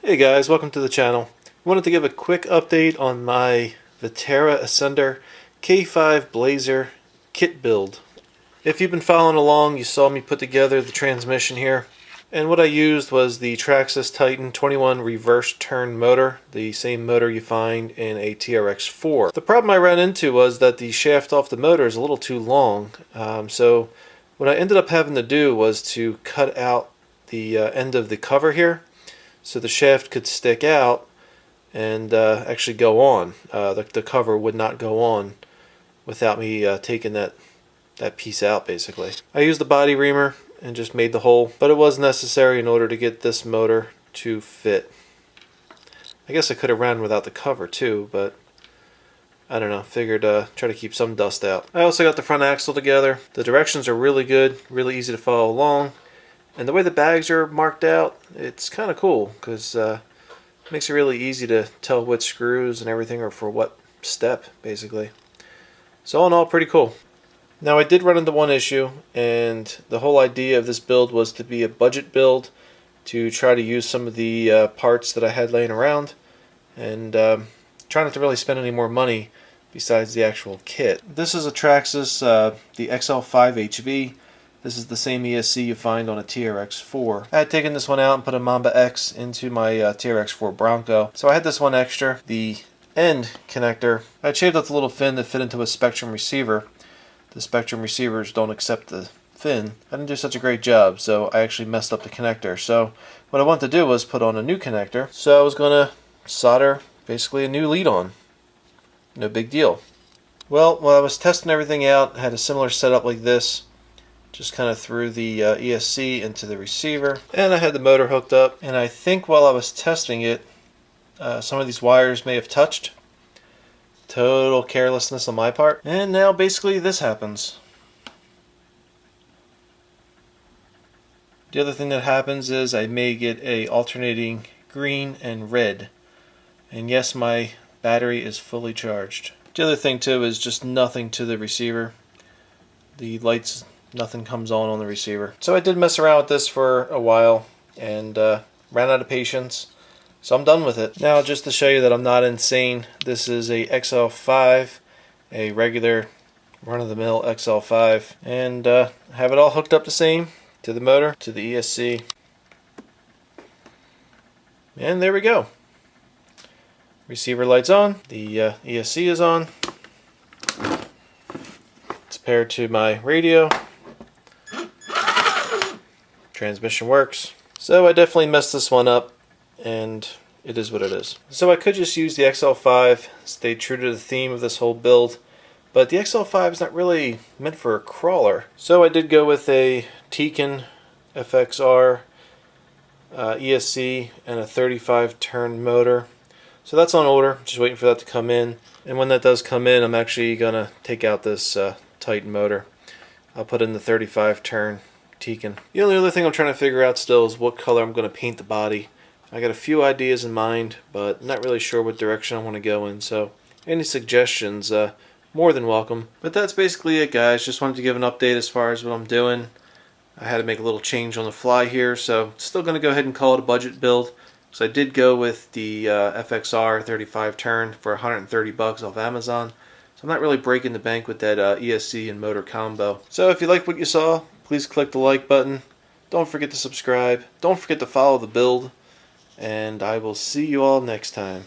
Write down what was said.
Hey guys, welcome to the channel. I wanted to give a quick update on my Vaterra Ascender K5 Blazer kit build. If you've been following along, you saw me put together the transmission here. And what I used was the Traxxas Titan 21 reverse turn motor, the same motor you find in a TRX-4. The problem I ran into was that the shaft off the motor is a little too long. So what I ended up having to do was to cut out the end of the cover here, so the shaft could stick out and actually go on. The cover would not go on without me taking that piece out, basically. I used the body reamer and just made the hole, but it was necessary in order to get this motor to fit. I guess I could have ran without the cover too, but I don't know, figured try to keep some dust out. I also got the front axle together. The directions are really good, really easy to follow along. And the way the bags are marked out, it's kind of cool because it makes it really easy to tell which screws and everything are for what step, basically. So all in all, pretty cool. Now I did run into one issue, and the whole idea of this build was to be a budget build to try to use some of the parts that I had laying around and try not to really spend any more money besides the actual kit. This is a Traxxas, the XL5HV. This is the same ESC you find on a TRX-4. I had taken this one out and put a Mamba X into my TRX-4 Bronco. So I had this one extra. The end connector, I shaved out the little fin that fit into a Spectrum receiver. The Spectrum receivers don't accept the fin. I didn't do such a great job, so I actually messed up the connector. So what I wanted to do was put on a new connector. So I was going to solder basically a new lead on. No big deal. Well, while I was testing everything out, I had a similar setup like this. Just kind of threw the ESC into the receiver, and I had the motor hooked up, and I think while I was testing it, some of these wires may have touched. Total carelessness on my part. And now basically this happens. The other thing that happens is I may get a alternating green and red. And yes, my battery is fully charged. The other thing too is just nothing to the receiver. The lights, nothing comes on the receiver. So I did mess around with this for a while and ran out of patience. So I'm done with it. Now, just to show you that I'm not insane, this is a XL5, a regular run-of-the-mill XL5, and have it all hooked up the same to the motor, to the ESC. And there we go. Receiver light's on, the ESC is on. It's paired to my radio. Transmission works. So I definitely messed this one up, and it is what it is. So I could just use the XL5, stay true to the theme of this whole build, but the XL5 is not really meant for a crawler. So I did go with a Tiken FXR ESC and a 35 turn motor. So that's on order, just waiting for that to come in. And when that does come in, I'm actually gonna take out this Titan motor. I'll put in the 35 turn Tiken. The only other thing I'm trying to figure out still is what color I'm going to paint the body. I got a few ideas in mind, but not really sure what direction I want to go in, so any suggestions, more than welcome. But that's basically it, guys. Just wanted to give an update as far as what I'm doing. I had to make a little change on the fly here, so still going to go ahead and call it a budget build. So I did go with the FXR 35 turn for 130 bucks off Amazon. So I'm not really breaking the bank with that ESC and motor combo. So if you like what you saw, please click the like button. Don't forget to subscribe. Don't forget to follow the build. And I will see you all next time.